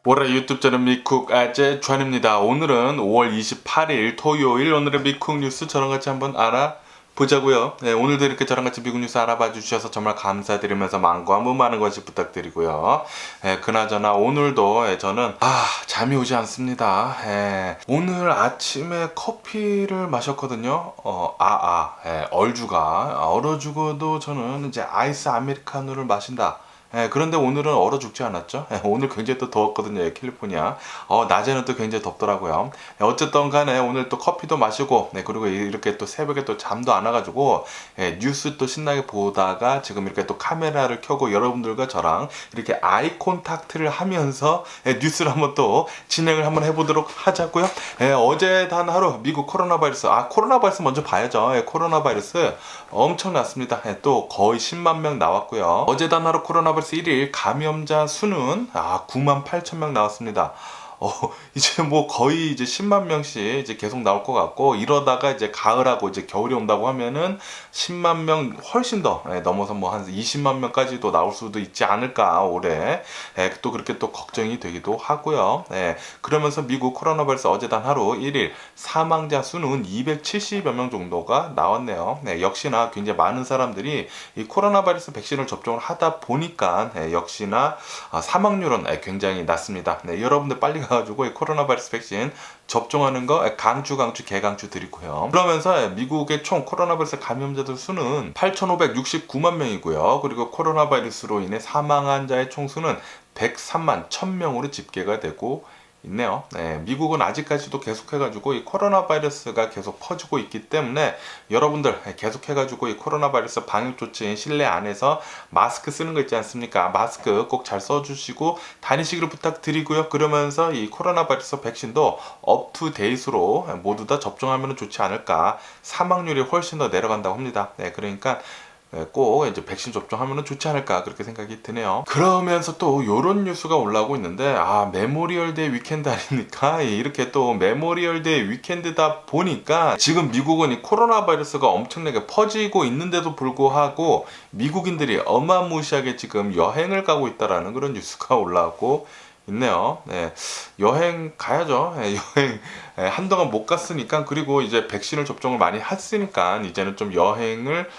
월요일 유튜브 채널 미쿡 아재 존입니다. 오늘은 5월 28일 토요일, 오늘의 미쿡 뉴스 저랑 같이 한번 알아보자고요. 네, 오늘도 이렇게 저랑 같이 미국 뉴스 알아봐 주셔서 정말 감사드리면서 많은 것이 부탁드리고요. 그나저나 오늘도 저는 잠이 오지 않습니다. 오늘 아침에 커피를 마셨거든요. 얼어 죽어도 저는 이제 아이스 아메리카노를 마신다. 그런데 오늘은 얼어 죽지 않았죠. 오늘 굉장히 또 더웠거든요, 캘리포니아. 낮에는 또 굉장히 덥더라고요. 어쨌든 간에 오늘 또 커피도 마시고, 그리고 이렇게 또 새벽에 또 잠도 안 와가지고, 뉴스 또 신나게 보다가 지금 이렇게 또 카메라를 켜고 여러분들과 저랑 이렇게 아이 콘탁트를 하면서 뉴스를 한번 또 진행을 한번 해보도록 하자고요. 어제 단 하루 미국 코로나 바이러스, 먼저 봐야죠. 코로나 바이러스 엄청났습니다. 또 거의 10만 명 나왔고요. 어제 단 하루 코로나 바이러스 1일 감염자 수는 98,000명 나왔습니다. 이제 뭐 거의 이제 10만 명씩 이제 계속 나올 것 같고, 이러다가 이제 가을하고 이제 겨울이 온다고 하면은 10만 명 훨씬 더 넘어서 뭐 한 20만 명까지도 나올 수도 있지 않을까 올해. 또 그렇게 또 걱정이 되기도 하고요. 그러면서 미국 코로나 바이러스 어제 단 하루 1일 사망자 수는 270여 명 정도가 나왔네요. 역시나 굉장히 많은 사람들이 이 코로나 바이러스 백신을 접종을 하다 보니까 역시나 사망률은 굉장히 낮습니다. 여러분들 빨리 가가지고 이 코로나 바이러스 백신 접종하는 거 강추 개강추 드리고요. 그러면서 미국의 총 코로나 바이러스 감염자들 수는 8,569만 명이고요. 그리고 코로나 바이러스로 인해 사망한 자의 총수는 103만 1000명으로 집계가 되고 있네요. 미국은 아직까지도 계속해가지고 이 코로나 바이러스가 계속 퍼지고 있기 때문에 여러분들 계속해가지고 이 코로나 바이러스 방역 조치인 실내 안에서 마스크 쓰는 거 있지 않습니까? 마스크 꼭 잘 써주시고 다니시기를 부탁드리고요. 그러면서 이 코로나 바이러스 백신도 업투데이트로 모두 다 접종하면 좋지 않을까. 사망률이 훨씬 더 내려간다고 합니다. 그러니까 꼭 이제 백신 접종하면 좋지 않을까 그렇게 생각이 드네요. 그러면서 또 이런 뉴스가 올라오고 있는데, 메모리얼 데이 위켄드 아닙니까? 이렇게 또 메모리얼 데이 위켄드다 보니까 지금 미국은 이 코로나 바이러스가 엄청나게 퍼지고 있는데도 불구하고 미국인들이 어마무시하게 지금 여행을 가고 있다라는 그런 뉴스가 올라오고 있네요. 여행 가야죠. 여행 한동안 못 갔으니까, 그리고 이제 백신을 접종을 많이 했으니까 이제는 좀 여행을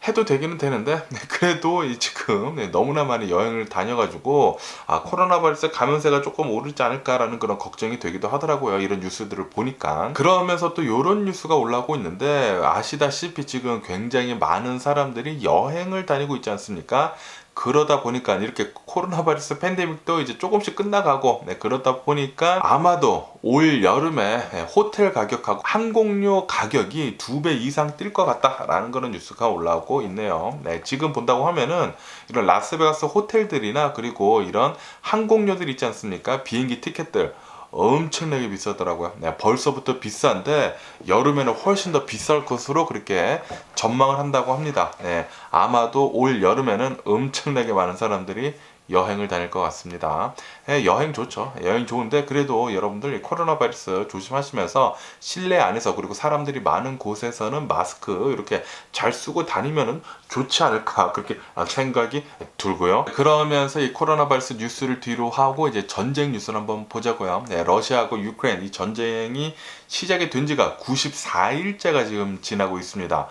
해도 되기는 되는데, 그래도 지금 너무나 많이 여행을 다녀가지고 코로나 바이러스 감염세가 조금 오르지 않을까라는 그런 걱정이 되기도 하더라고요. 이런 뉴스들을 보니까. 그러면서 또 이런 뉴스가 올라오고 있는데, 아시다시피 지금 굉장히 많은 사람들이 여행을 다니고 있지 않습니까? 그러다 보니까 이렇게 코로나 바이러스 팬데믹도 이제 조금씩 끝나가고, 그러다 보니까 아마도 올 여름에 호텔 가격하고 항공료 가격이 2배 이상 뛸 것 같다라는 그런 뉴스가 올라오고 있네요. 지금 본다고 하면은 이런 라스베가스 호텔들이나 그리고 이런 항공료들 있지 않습니까? 비행기 티켓들 엄청나게 비싸더라고요. 벌써부터 비싼데 여름에는 훨씬 더 비쌀 것으로 그렇게 전망을 한다고 합니다. 아마도 올 여름에는 엄청나게 많은 사람들이 여행을 다닐 것 같습니다. 여행 좋죠. 여행 좋은데 그래도 여러분들 코로나 바이러스 조심하시면서 실내 안에서, 그리고 사람들이 많은 곳에서는 마스크 이렇게 잘 쓰고 다니면은 좋지 않을까 그렇게 생각이 들고요. 그러면서 이 코로나 바이러스 뉴스를 뒤로 하고 이제 전쟁 뉴스를 한번 보자고요. 러시아하고 유크레인 이 전쟁이 시작이 된 지가 94일째가 지금 지나고 있습니다.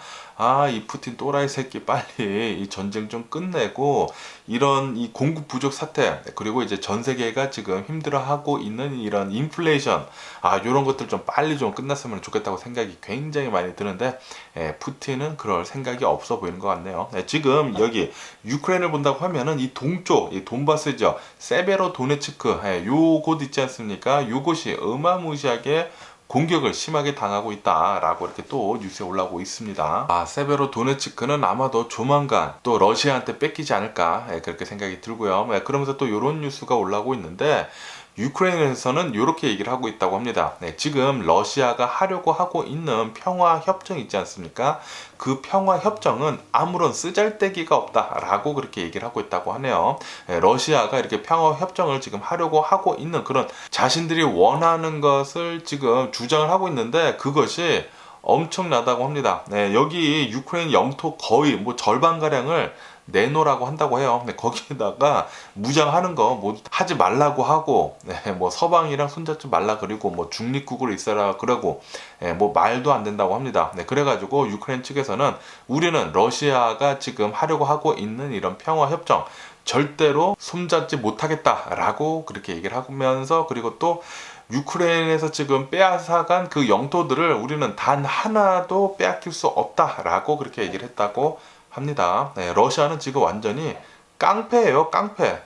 이 푸틴 또라이 새끼 빨리 이 전쟁 좀 끝내고 이런 이 공급 부족 사태, 그리고 이제 전 세계가 지금 힘들어하고 있는 이런 인플레이션, 이런 것들 좀 빨리 좀 끝났으면 좋겠다고 생각이 굉장히 많이 드는데, 푸틴은 그럴 생각이 없어 보이는 것 같네요. 지금 여기 유크레인을 본다고 하면은 이 동쪽, 이 돈바스죠, 세베로 도네츠크, 요곳 있지 않습니까? 요곳이 어마무시하게 공격을 심하게 당하고 있다라고 이렇게 또 뉴스에 올라오고 있습니다. 세베로 도네츠크는 아마도 조만간 또 러시아한테 뺏기지 않을까 그렇게 생각이 들고요. 그러면서 또 이런 뉴스가 올라오고 있는데, 유크레인에서는 이렇게 얘기를 하고 있다고 합니다. 지금 러시아가 하려고 하고 있는 평화협정 있지 않습니까? 그 평화협정은 아무런 쓰잘데기가 없다라고 그렇게 얘기를 하고 있다고 하네요. 러시아가 이렇게 평화협정을 지금 하려고 하고 있는 그런 자신들이 원하는 것을 지금 주장을 하고 있는데, 그것이 엄청나다고 합니다. 여기 유크레인 영토 거의 뭐 절반가량을 내놓으라고 한다고 해요. 근데 거기에다가 무장하는 거 모두 하지 말라고 하고, 뭐 서방이랑 손잡지 말라 그리고 뭐 중립국으로 있어라 그러고, 뭐 말도 안 된다고 합니다. 그래가지고 유크레인 측에서는 우리는 러시아가 지금 하려고 하고 있는 이런 평화 협정 절대로 손잡지 못하겠다라고 그렇게 얘기를 하면서, 그리고 또 유크레인에서 지금 빼앗아간 그 영토들을 우리는 단 하나도 빼앗길 수 없다라고 그렇게 얘기를 했다고 합니다. 러시아는 지금 완전히 깡패예요, 깡패.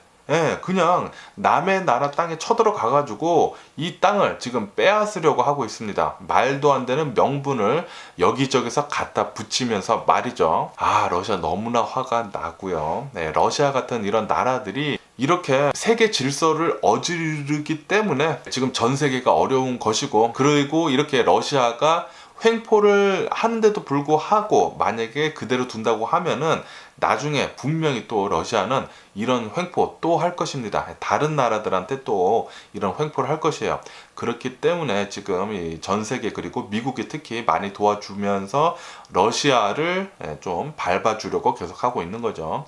그냥 남의 나라 땅에 쳐들어가 가지고 이 땅을 지금 빼앗으려고 하고 있습니다. 말도 안 되는 명분을 여기저기서 갖다 붙이면서 말이죠. 러시아 너무나 화가 나고요. 러시아 같은 이런 나라들이 이렇게 세계 질서를 어지르기 때문에 지금 전 세계가 어려운 것이고, 그리고 이렇게 러시아가 횡포를 하는데도 불구하고 만약에 그대로 둔다고 하면은 나중에 분명히 또 러시아는 이런 횡포 또 할 것입니다. 다른 나라들한테 또 이런 횡포를 할 것이에요. 그렇기 때문에 지금 이 전 세계 그리고 미국이 특히 많이 도와주면서 러시아를 좀 밟아주려고 계속 하고 있는 거죠.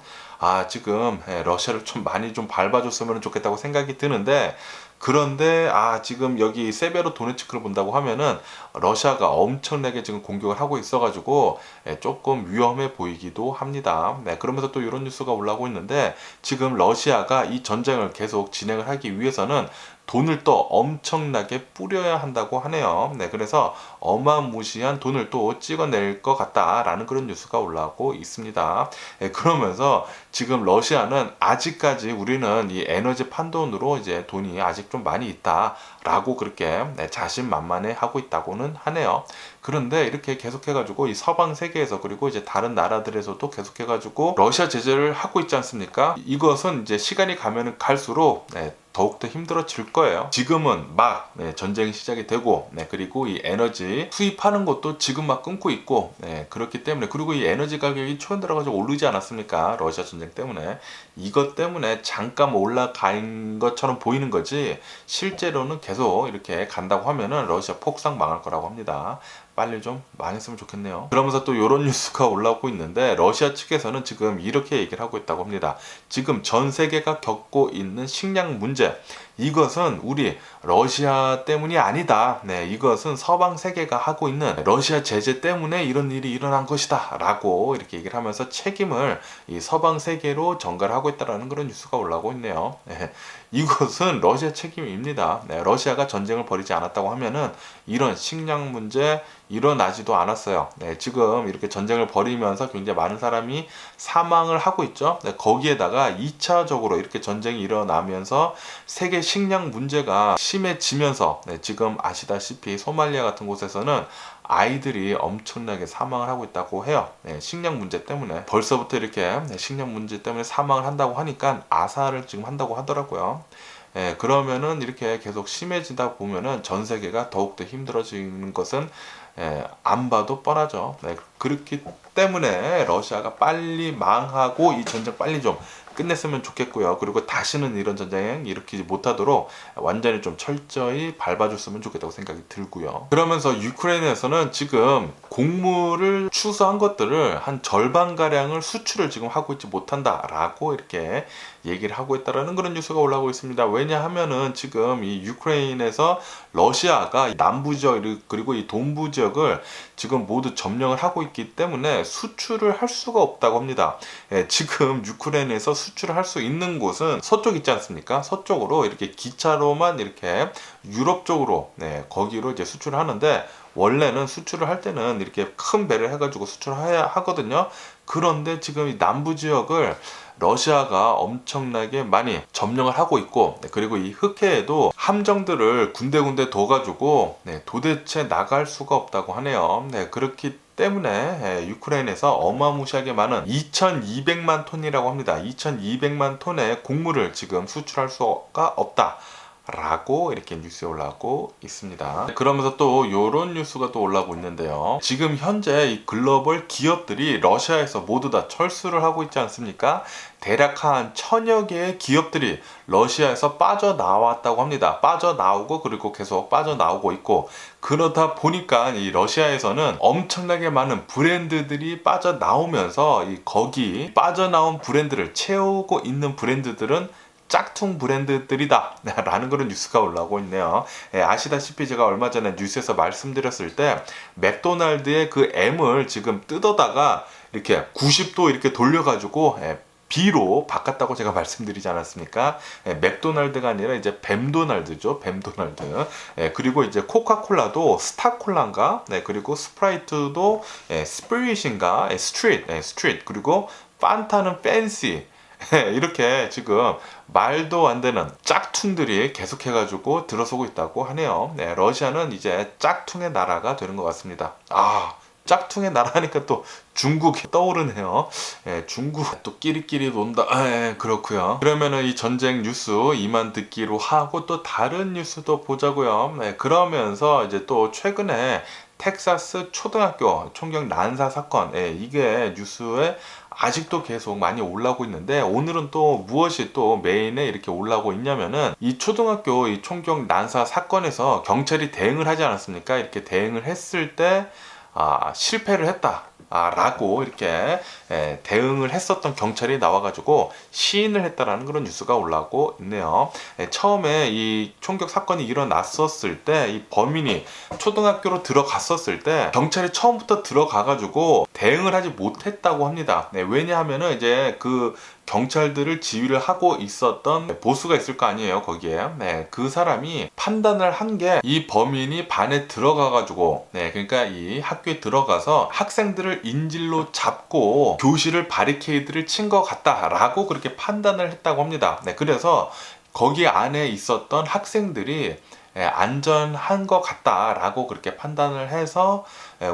지금 러시아를 좀 많이 좀 밟아줬으면 좋겠다고 생각이 드는데, 그런데 지금 여기 세베로도네츠크를 본다고 하면은 러시아가 엄청나게 지금 공격을 하고 있어가지고 조금 위험해 보이기도 합니다. 그러면서 또 이런 뉴스가 올라오고 있는데, 지금 러시아가 이 전쟁을 계속 진행을 하기 위해서는 돈을 또 엄청나게 뿌려야 한다고 하네요. 그래서 어마무시한 돈을 또 찍어낼 것 같다라는 그런 뉴스가 올라오고 있습니다. 그러면서 지금 러시아는 아직까지 우리는 이 에너지 판돈으로 이제 돈이 아직 좀 많이 있다라고 그렇게 자신만만해 하고 있다고는 하네요. 그런데 이렇게 계속해가지고 이 서방 세계에서 그리고 이제 다른 나라들에서도 계속해가지고 러시아 제재를 하고 있지 않습니까? 이것은 이제 시간이 가면 갈수록 더욱더 힘들어질 거예요. 지금은 막 전쟁이 시작이 되고, 그리고 이 에너지 수입하는 것도 지금 막 끊고 있고, 그렇기 때문에, 그리고 이 에너지 가격이 초연 들어가지고 오르지 않았습니까? 러시아 전쟁 때문에. 이것 때문에 잠깐 올라간 것처럼 보이는 거지, 실제로는 계속 이렇게 간다고 하면은 러시아 폭삭 망할 거라고 합니다. 빨리 좀 망했으면 좋겠네요. 그러면서 또 이런 뉴스가 올라오고 있는데, 러시아 측에서는 지금 이렇게 얘기를 하고 있다고 합니다. 지금 전 세계가 겪고 있는 식량 문제, 이것은 우리 러시아 때문이 아니다. 이것은 서방 세계가 하고 있는 러시아 제재 때문에 이런 일이 일어난 것이다 라고 이렇게 얘기를 하면서 책임을 이 서방 세계로 전가를 하고 있다는 그런 뉴스가 올라오고 있네요. 이것은 러시아 책임입니다. 러시아가 전쟁을 벌이지 않았다고 하면은 이런 식량 문제 일어나지도 않았어요. 지금 이렇게 전쟁을 벌이면서 굉장히 많은 사람이 사망을 하고 있죠. 거기에다가 2차적으로 이렇게 전쟁이 일어나면서 세계 식량 문제가 심해지면서 지금 아시다시피 소말리아 같은 곳에서는 아이들이 엄청나게 사망을 하고 있다고 해요. 식량 문제 때문에 벌써부터 이렇게 식량 문제 때문에 사망을 한다고 하니까 아사를 지금 한다고 하더라고요. 그러면은 이렇게 계속 심해지다 보면은 전 세계가 더욱더 힘들어지는 것은 안 봐도 뻔하죠. 그렇기 때문에 러시아가 빨리 망하고 이 전쟁 빨리 좀 끝냈으면 좋겠고요. 그리고 다시는 이런 전쟁 일으키지 못하도록 완전히 좀 철저히 밟아줬으면 좋겠다고 생각이 들고요. 그러면서 유크레인에서는 지금 곡물을 추수한 것들을 한 절반가량을 수출을 지금 하고 있지 못한다라고 이렇게 얘기를 하고 있다라는 그런 뉴스가 올라오고 있습니다. 왜냐하면은 지금 이 유크레인에서 러시아가 남부 지역 그리고 이 동부 지역을 지금 모두 점령을 하고 있기 때문에 수출을 할 수가 없다고 합니다. 지금 유크레인에서 수출을 할 수 있는 곳은 서쪽 있지 않습니까? 서쪽으로 이렇게 기차로만 이렇게 유럽 쪽으로 거기로 이제 수출을 하는데, 원래는 수출을 할 때는 이렇게 큰 배를 해가지고 수출을 해야 하거든요. 그런데 지금 이 남부 지역을 러시아가 엄청나게 많이 점령을 하고 있고, 그리고 이 흑해에도 함정들을 군데군데 둬가지고 도대체 나갈 수가 없다고 하네요. 그렇기 때문에 유크레인에서 어마무시하게 많은 2200만 톤이라고 합니다. 2200만 톤의 곡물을 지금 수출할 수가 없다 라고 이렇게 뉴스에 올라오고 있습니다. 그러면서 또 요런 뉴스가 또 올라오고 있는데요. 지금 현재 이 글로벌 기업들이 러시아에서 모두 다 철수를 하고 있지 않습니까? 대략 한 1000여 개의 기업들이 러시아에서 빠져나왔다고 합니다. 빠져나오고 그리고 계속 빠져나오고 있고, 그러다 보니까 이 러시아에서는 엄청나게 많은 브랜드들이 빠져나오면서 이 거기 빠져나온 브랜드를 채우고 있는 브랜드들은 짝퉁 브랜드들이다 라는 그런 뉴스가 올라오고 있네요. 아시다시피 제가 얼마 전에 뉴스에서 말씀드렸을 때 맥도날드의 그 M을 지금 뜯어다가 이렇게 90도 이렇게 돌려가지고 B로 바꿨다고 제가 말씀드리지 않았습니까? 맥도날드가 아니라 이제 뱀도날드죠. 뱀도날드. 그리고 이제 코카콜라도 스타콜라인가? 그리고 스프라이트도 스프릿인가? 스트릿. 그리고 판타는 팬시. 이렇게 지금 말도 안 되는 짝퉁들이 계속해가지고 들어서고 있다고 하네요. 러시아는 이제 짝퉁의 나라가 되는 것 같습니다. 짝퉁의 나라니까 또 중국이 떠오르네요. 중국 또 끼리끼리 논다. 그렇고요. 그러면은 이 전쟁 뉴스 이만 듣기로 하고 또 다른 뉴스도 보자고요. 그러면서 이제 또 최근에 텍사스 초등학교 총격 난사 사건, 이게 뉴스에 아직도 계속 많이 올라오고 있는데, 오늘은 또 무엇이 또 메인에 이렇게 올라오고 있냐면은 이 초등학교 이 총격 난사 사건에서 경찰이 대응을 하지 않았습니까? 이렇게 대응을 했을 때 실패를 했다. 라고 이렇게 대응을 했었던 경찰이 나와가지고 시인을 했다라는 그런 뉴스가 올라오고 있네요. 처음에 이 총격 사건이 일어났었을 때 이 범인이 초등학교로 들어갔었을 때 경찰이 처음부터 들어가가지고 대응을 하지 못했다고 합니다. 왜냐하면은 이제 그 경찰들을 지휘를 하고 있었던 보수가 있을 거 아니에요, 거기에. 그 사람이 판단을 한 게 이 범인이 반에 들어가가지고, 그러니까 이 학교에 들어가서 학생들을 인질로 잡고 교실을 바리케이드를 친 것 같다라고 그렇게 판단을 했다고 합니다. 그래서 거기 안에 있었던 학생들이 안전한 것 같다라고 그렇게 판단을 해서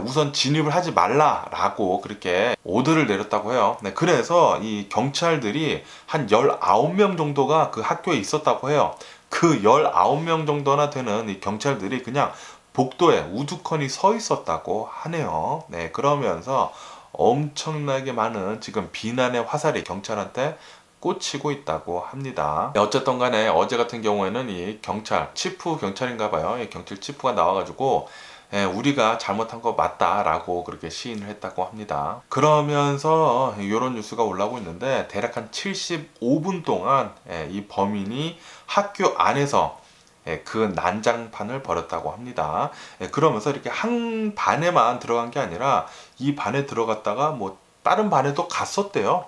우선 진입을 하지 말라라고 그렇게 오더를 내렸다고 해요. 그래서 이 경찰들이 한 19명 정도가 그 학교에 있었다고 해요. 그 19명 정도나 되는 이 경찰들이 그냥 복도에 우두커니 서 있었다고 하네요. 그러면서 엄청나게 많은 지금 비난의 화살이 경찰한테 꽂히고 있다고 합니다. 어쨌든 간에 어제 같은 경우에는 이 경찰, 치프 경찰인가 봐요. 이 경찰 치프가 나와가지고 우리가 잘못한 거 맞다라고 그렇게 시인을 했다고 합니다. 그러면서 이런 뉴스가 올라오고 있는데, 대략 한 75분 동안 이 범인이 학교 안에서 그 난장판을 벌였다고 합니다. 그러면서 이렇게 한 반에만 들어간 게 아니라 이 반에 들어갔다가 뭐 다른 반에도 갔었대요.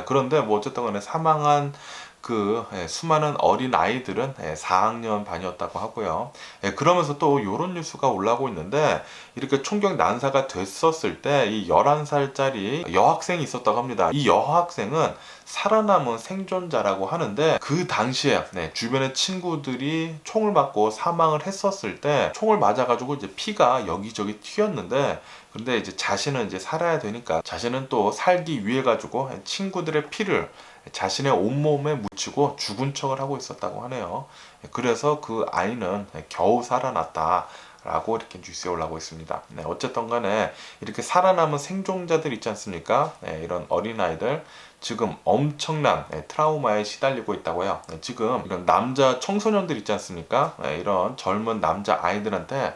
그런데 뭐 어쨌든 간에 사망한 그 수많은 어린 아이들은 4학년 반이었다고 하고요. 그러면서 또 이런 뉴스가 올라오고 있는데, 이렇게 총격 난사가 됐었을 때 이 11살짜리 여학생이 있었다고 합니다. 이 여학생은 살아남은 생존자라고 하는데, 그 당시에 주변의 친구들이 총을 맞고 사망을 했었을 때 총을 맞아가지고 이제 피가 여기저기 튀었는데, 근데 이제 자신은 이제 살아야 되니까 자신은 또 살기 위해 가지고 친구들의 피를 자신의 온몸에 묻히고 죽은 척을 하고 있었다고 하네요. 그래서 그 아이는 겨우 살아났다 라고 이렇게 뉴스에 올라오고 있습니다. 어쨌든 간에 이렇게 살아남은 생존자들 있지 않습니까? 이런 어린아이들 지금 엄청난 트라우마에 시달리고 있다고 해요. 지금 이런 남자 청소년들 있지 않습니까? 이런 젊은 남자 아이들한테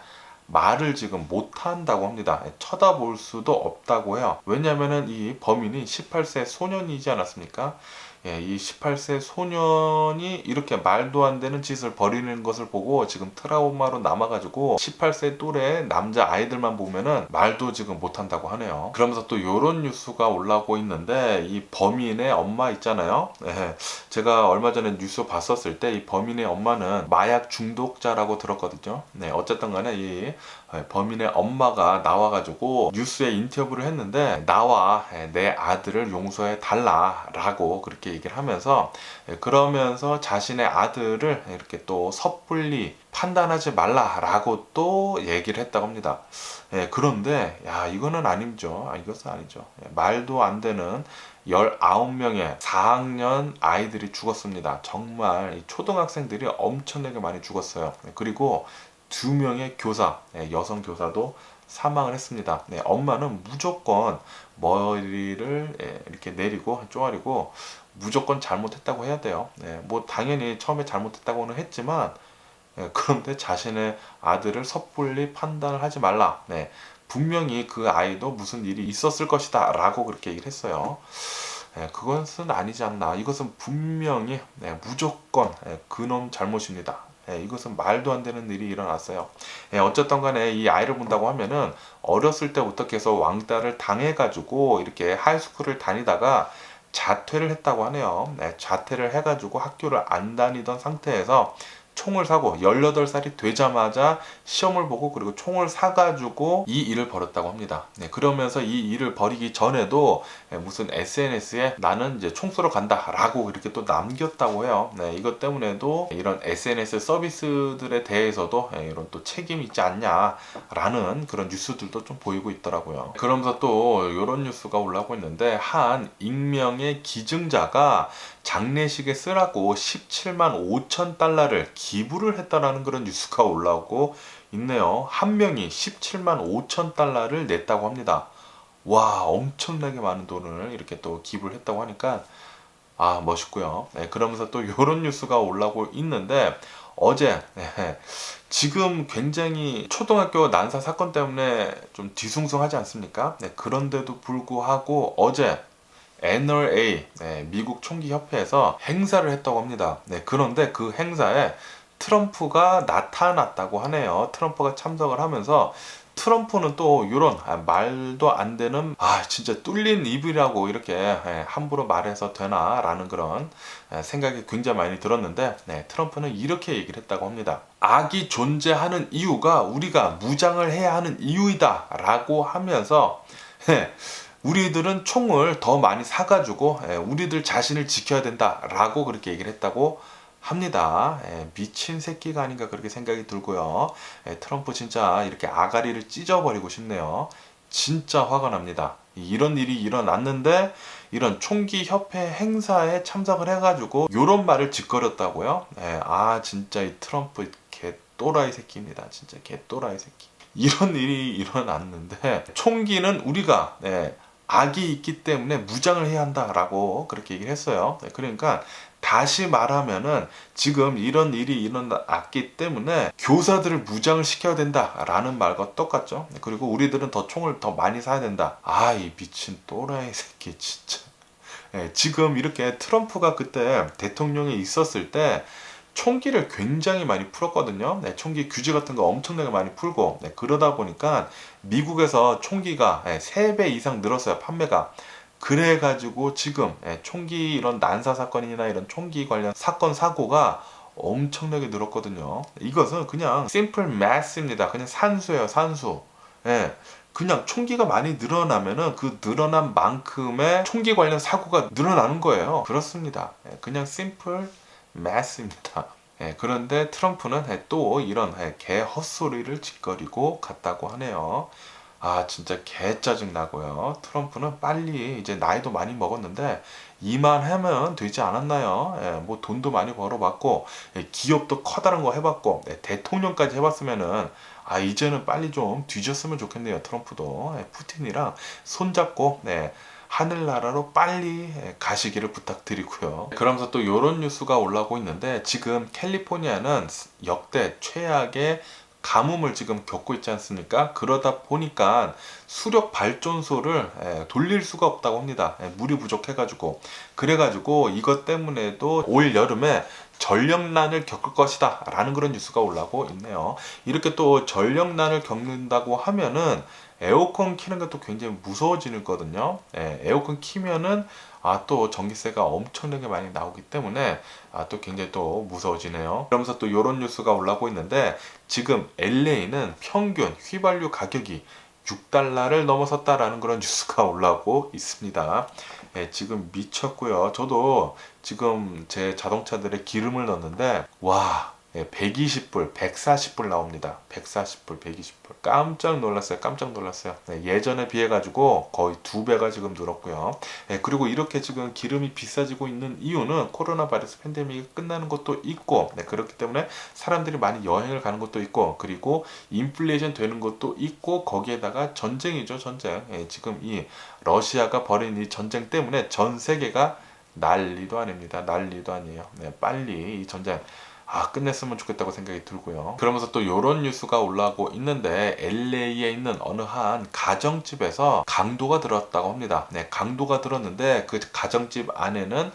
말을 지금 못한다고 합니다. 쳐다볼 수도 없다고 해요. 왜냐하면 이 범인이 18세 소년이지 않았습니까? 이 18세 소년이 이렇게 말도 안 되는 짓을 벌이는 것을 보고 지금 트라우마로 남아가지고 18세 또래 남자 아이들만 보면은 말도 지금 못한다고 하네요. 그러면서 또 이런 뉴스가 올라오고 있는데, 이 범인의 엄마 있잖아요. 제가 얼마 전에 뉴스 봤었을 때 이 범인의 엄마는 마약 중독자라고 들었거든요. 어쨌든 간에 이 범인의 엄마가 나와가지고 뉴스에 인터뷰를 했는데 나와 내 아들을 용서해 달라라고 그렇게 얘기를 하면서 그러면서 자신의 아들을 이렇게 또 섣불리 판단하지 말라라고 또 얘기를 했다고 합니다. 그런데 야 이거는 아니죠. 이것은 아니죠. 말도 안 되는 19명의 4학년 아이들이 죽었습니다. 정말 초등학생들이 엄청나게 많이 죽었어요. 그리고 2명의 교사, 여성 교사도 사망을 했습니다. 엄마는 무조건 머리를 이렇게 내리고 쪼아리고 무조건 잘못했다고 해야 돼요. 뭐 당연히 처음에 잘못했다고는 했지만 그런데 자신의 아들을 섣불리 판단을 하지 말라. 분명히 그 아이도 무슨 일이 있었을 것이다 라고 그렇게 얘기를 했어요. 그것은 아니지 않나. 이것은 분명히 무조건 그놈 잘못입니다. 이것은 말도 안 되는 일이 일어났어요. 어쨌든 간에 이 아이를 본다고 하면은 어렸을 때부터 계속 왕따를 당해가지고 이렇게 하이스쿨을 다니다가 자퇴를 했다고 하네요. 자퇴를 해가지고 학교를 안 다니던 상태에서 총을 사고 18살이 되자마자 시험을 보고 그리고 총을 사가지고 이 일을 벌였다고 합니다. 그러면서 이 일을 벌이기 전에도 무슨 SNS에 나는 이제 총 쏘러 간다 라고 이렇게 또 남겼다고 해요. 이것 때문에도 이런 SNS 서비스들에 대해서도 이런 또 책임이 있지 않냐 라는 그런 뉴스들도 좀 보이고 있더라고요. 그러면서 또 이런 뉴스가 올라오고 있는데 한 익명의 기증자가 장례식에 쓰라고 17만 5천 달러를 기부를 했다라는 그런 뉴스가 올라오고 있네요. 한 명이 17만 5천 달러를 냈다고 합니다. 와, 엄청나게 많은 돈을 이렇게 또 기부를 했다고 하니까 멋있고요. 그러면서 또 이런 뉴스가 올라오고 있는데 어제 지금 굉장히 초등학교 난사 사건 때문에 좀 뒤숭숭하지 않습니까? 그런데도 불구하고 어제 NRA 미국 총기협회에서 행사를 했다고 합니다. 그런데 그 행사에 트럼프가 나타났다고 하네요. 트럼프가 참석을 하면서 트럼프는 또 이런 말도 안 되는 진짜 뚫린 입이라고 이렇게 함부로 말해서 되나 라는 그런 생각이 굉장히 많이 들었는데 트럼프는 이렇게 얘기를 했다고 합니다. 악이 존재하는 이유가 우리가 무장을 해야 하는 이유이다 라고 하면서 우리들은 총을 더 많이 사가지고 우리들 자신을 지켜야 된다라고 그렇게 얘기를 했다고 합니다. 미친 새끼가 아닌가 그렇게 생각이 들고요. 트럼프 진짜 이렇게 아가리를 찢어버리고 싶네요. 진짜 화가 납니다. 이런 일이 일어났는데 이런 총기협회 행사에 참석을 해가지고 이런 말을 짓거렸다고요? 진짜 이 트럼프 개 또라이 새끼입니다. 진짜 개 또라이 새끼. 이런 일이 일어났는데 총기는 우리가 악이 있기 때문에 무장을 해야 한다라고 그렇게 얘기를 했어요. 그러니까 다시 말하면은 지금 이런 일이 일어났기 때문에 교사들을 무장을 시켜야 된다라는 말과 똑같죠. 그리고 우리들은 더 총을 더 많이 사야 된다. 이 미친 또라이 새끼 진짜. 지금 이렇게 트럼프가 그때 대통령에 있었을 때 총기를 굉장히 많이 풀었거든요. 총기 규제 같은 거 엄청나게 많이 풀고 그러다 보니까 미국에서 총기가 3배 이상 늘었어요. 판매가. 그래가지고 지금 총기 이런 난사 사건이나 이런 총기 관련 사건 사고가 엄청나게 늘었거든요. 이것은 그냥 심플 매스입니다. 그냥 산수예요. 산수. 그냥 총기가 많이 늘어나면은 그 늘어난 만큼의 총기 관련 사고가 늘어나는 거예요. 그렇습니다. 그냥 심플 매스입니다. 그런데 트럼프는 또 이런 개 헛소리를 짓거리고 갔다고 하네요. 진짜 개 짜증 나고요. 트럼프는 빨리 이제 나이도 많이 먹었는데 이만하면 되지 않았나요? 뭐 돈도 많이 벌어봤고 기업도 커다란 거 해봤고 대통령까지 해봤으면은 이제는 빨리 좀 뒤졌으면 좋겠네요. 트럼프도 푸틴이랑 손잡고 하늘나라로 빨리 가시기를 부탁드리고요. 그러면서 또 이런 뉴스가 올라오고 있는데 지금 캘리포니아는 역대 최악의 가뭄을 지금 겪고 있지 않습니까? 그러다 보니까 수력 발전소를 돌릴 수가 없다고 합니다. 물이 부족해가지고. 그래가지고 이것 때문에도 올 여름에 전력난을 겪을 것이다 라는 그런 뉴스가 올라오고 있네요. 이렇게 또 전력난을 겪는다고 하면은 에어컨 키는 것도 굉장히 무서워지거든요. 에어컨 키면은 또 전기세가 엄청나게 많이 나오기 때문에 또 굉장히 또 무서워지네요. 그러면서 또 이런 뉴스가 올라오고 있는데 지금 LA는 평균 휘발유 가격이 6달러를 넘어섰다라는 그런 뉴스가 올라오고 있습니다. 지금 미쳤고요. 저도 지금 제 자동차들에 기름을 넣는데 120불, 140불 나옵니다. 140불, 120불. 깜짝 놀랐어요. 깜짝 놀랐어요. 예전에 비해 가지고 거의 2배가 지금 늘었고요. 그리고 이렇게 지금 기름이 비싸지고 있는 이유는 코로나 바이러스 팬데믹이 끝나는 것도 있고, 그렇기 때문에 사람들이 많이 여행을 가는 것도 있고, 그리고 인플레이션 되는 것도 있고, 거기에다가 전쟁이죠, 전쟁. 지금 이 러시아가 벌인 이 전쟁 때문에 전 세계가 난리도 아닙니다. 난리도 아니에요. 빨리 이 전쟁 끝냈으면 좋겠다고 생각이 들고요. 그러면서 또 이런 뉴스가 올라오고 있는데 LA에 있는 어느 한 가정집에서 강도가 들었다고 합니다. 강도가 들었는데 그 가정집 안에는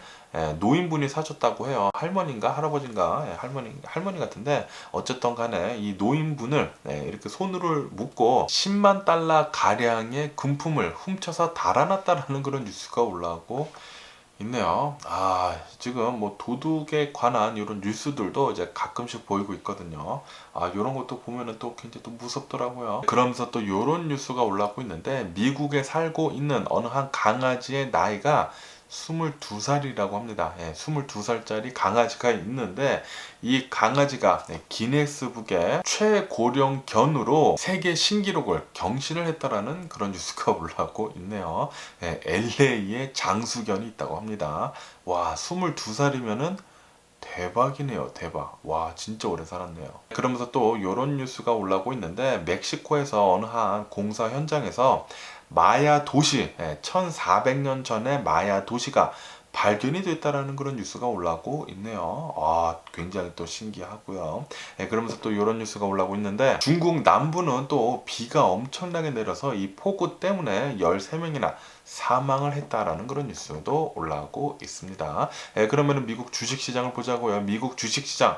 노인분이 사셨다고 해요. 할머니인가 할아버지인가 할머니 같은데 어쨌든 간에 이 노인분을 이렇게 손을 묶고 10만 달러 가량의 금품을 훔쳐서 달아났다라는 그런 뉴스가 올라오고 있네요. 지금 뭐 도둑에 관한 이런 뉴스들도 이제 가끔씩 보이고 있거든요. 이런 것도 보면은 또 굉장히 또 무섭더라고요. 그러면서 또 이런 뉴스가 올라오고 있는데 미국에 살고 있는 어느 한 강아지의 나이가 22살이라고 합니다. 22살짜리 강아지가 있는데 이 강아지가 기네스북의 최고령견으로 세계 신기록을 경신을 했다라는 그런 뉴스가 올라오고 있네요. LA에 장수견이 있다고 합니다. 22살이면은 대박이네요, 대박. 진짜 오래 살았네요. 그러면서 또 이런 뉴스가 올라오고 있는데 멕시코에서 어느 한 공사 현장에서 마야 도시, 1400년 전에 마야 도시가 발견이 됐다라는 그런 뉴스가 올라오고 있네요. 굉장히 또 신기하고요. 그러면서 또 이런 뉴스가 올라오고 있는데 중국 남부는 또 비가 엄청나게 내려서 이 폭우 때문에 13명이나 사망을 했다라는 그런 뉴스도 올라오고 있습니다. 그러면 미국 주식시장을 보자고요. 미국 주식시장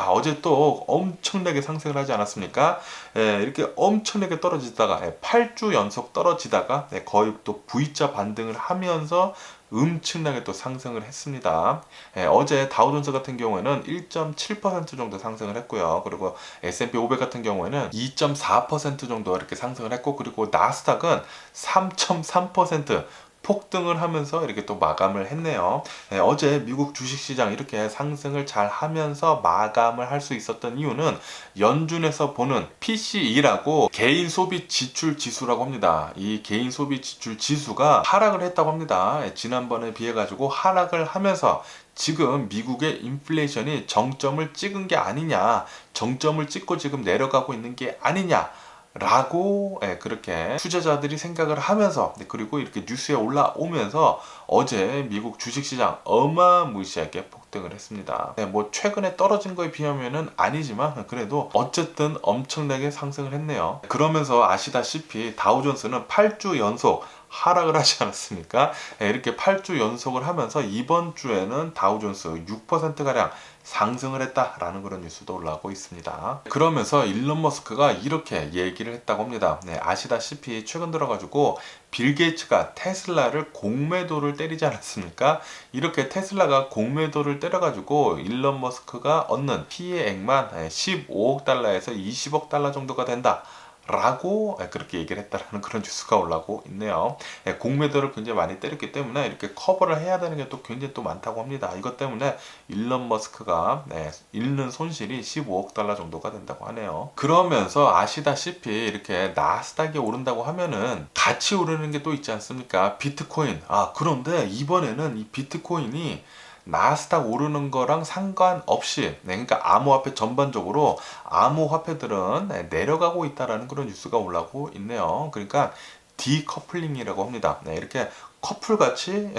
어제 또 엄청나게 상승을 하지 않았습니까? 이렇게 엄청나게 떨어지다가 8주 연속 떨어지다가 거의 또 V자 반등을 하면서 엄청나게 또 상승을 했습니다. 어제 다우존스 같은 경우에는 1.7% 정도 상승을 했고요. 그리고 S&P 500 같은 경우에는 2.4% 정도 이렇게 상승을 했고, 그리고 나스닥은 3.3% 폭등을 하면서 이렇게 또 마감을 했네요. 어제 미국 주식시장 이렇게 상승을 잘 하면서 마감을 할 수 있었던 이유는 연준에서 보는 PCE라고 개인 소비 지출 지수라고 합니다. 이 개인 소비 지출 지수가 하락을 했다고 합니다. 지난번에 비해 가지고 하락을 하면서 지금 미국의 인플레이션이 정점을 찍은 게 아니냐, 정점을 찍고 지금 내려가고 있는 게 아니냐 라고 그렇게 투자자들이 생각을 하면서, 그리고 이렇게 뉴스에 올라오면서 어제 미국 주식시장 어마무시하게 폭등을 했습니다. 뭐 최근에 떨어진 거에 비하면은 아니지만 그래도 어쨌든 엄청나게 상승을 했네요. 그러면서 아시다시피 다우존스는 8주 연속 하락을 하지 않았습니까? 이렇게 8주 연속을 하면서 이번 주에는 다우존스 6%가량 상승을 했다라는 그런 뉴스도 올라오고 있습니다. 그러면서 일론 머스크가 이렇게 얘기를 했다고 합니다. 아시다시피 최근 들어가지고 빌 게이츠가 테슬라를 공매도를 때리지 않았습니까? 이렇게 테슬라가 공매도를 때려가지고 일론 머스크가 얻는 피해액만 15억 달러에서 20억 달러 정도가 된다 라고 그렇게 얘기를 했다라는 그런 뉴스가 올라오고 있네요. 공매도를 굉장히 많이 때렸기 때문에 이렇게 커버를 해야 되는 게 또 굉장히 또 많다고 합니다. 이것 때문에 일론 머스크가 잃는 손실이 15억 달러 정도가 된다고 하네요. 그러면서 아시다시피 이렇게 나스닥이 오른다고 하면은 같이 오르는 게 또 있지 않습니까? 비트코인. 그런데 이번에는 이 비트코인이 나스닥 오르는 거랑 상관없이 그러니까 암호화폐 전반적으로 암호화폐들은 내려가고 있다라는 그런 뉴스가 올라오고 있네요. 그러니까 디커플링이라고 합니다. 이렇게 커플같이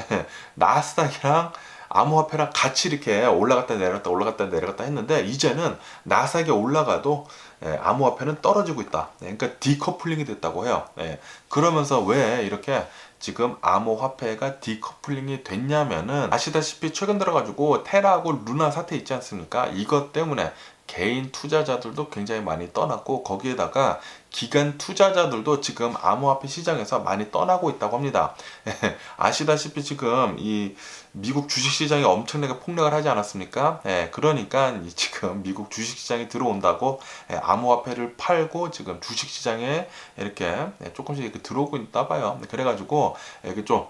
나스닥이랑 암호화폐랑 같이 이렇게 올라갔다 내려갔다 올라갔다 내려갔다 했는데 이제는 나스닥이 올라가도 암호화폐는 떨어지고 있다. 그러니까 디커플링이 됐다고 해요. 그러면서 왜 이렇게 지금 암호화폐가 디커플링이 됐냐면은 아시다시피 최근 들어가지고 테라하고 루나 사태 있지 않습니까? 이것 때문에 개인 투자자들도 굉장히 많이 떠났고 거기에다가 기관 투자자들도 지금 암호화폐 시장에서 많이 떠나고 있다고 합니다. 아시다시피 지금 이 미국 주식시장이 엄청나게 폭락을 하지 않았습니까? 그러니까 지금 미국 주식시장이 들어온다고 암호화폐를 팔고 지금 주식시장에 이렇게 조금씩 이렇게 들어오고 있나 봐요. 그래가지고 이게 좀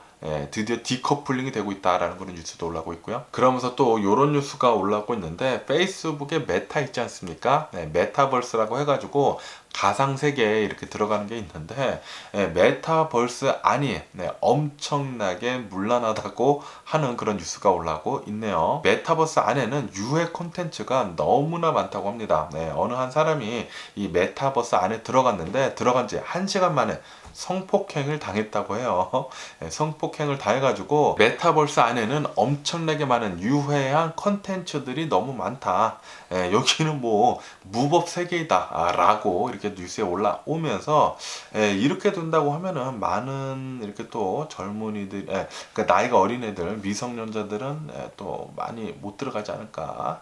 드디어 디커플링이 되고 있다라는 그런 뉴스도 올라오고 있고요. 그러면서 또 이런 뉴스가 올라오고 있는데 페이스북에 메타 있지 않습니까? 메타버스라고 해가지고 가상세계에 이렇게 들어가는 게 있는데 메타버스 안이 엄청나게 문란하다고 하는 그런 뉴스가 올라오고 있네요. 메타버스 안에는 유해 콘텐츠가 너무나 많다고 합니다. 어느 한 사람이 이 메타버스 안에 들어갔는데 들어간 지 1시간 만에 성폭행을 당했다고 해요. 성폭행을 당해가지고 메타버스 안에는 엄청나게 많은 유해한 컨텐츠들이 너무 많다. 여기는 뭐 무법 세계이다 라고 이렇게 뉴스에 올라오면서 이렇게 된다고 하면은 많은 이렇게 또 젊은이들, 그러니까 나이가 어린 애들, 미성년자들은 또 많이 못 들어가지 않을까.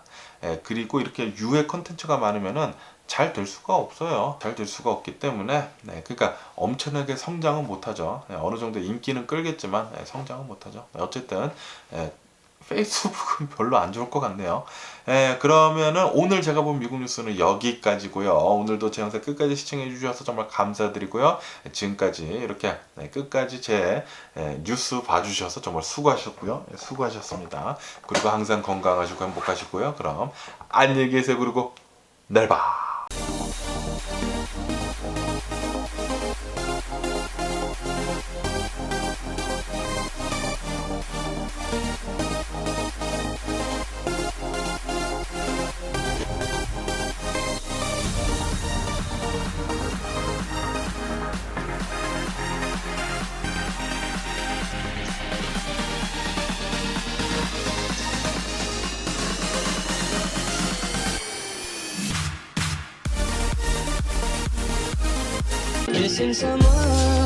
그리고 이렇게 유해 컨텐츠가 많으면은 잘 될 수가 없어요. 잘 될 수가 없기 때문에 그러니까 엄청나게 성장은 못하죠. 어느 정도 인기는 끌겠지만 성장은 못하죠. 어쨌든 페이스북은 별로 안 좋을 것 같네요. 그러면은 오늘 제가 본 미국 뉴스는 여기까지고요. 오늘도 제 영상 끝까지 시청해 주셔서 정말 감사드리고요. 지금까지 이렇게 끝까지 제 뉴스 봐주셔서 정말 수고하셨고요. 수고하셨습니다. 그리고 항상 건강하시고 행복하시고요. 그럼 안녕히 계세요. 그리고 내일 봐. Missing someone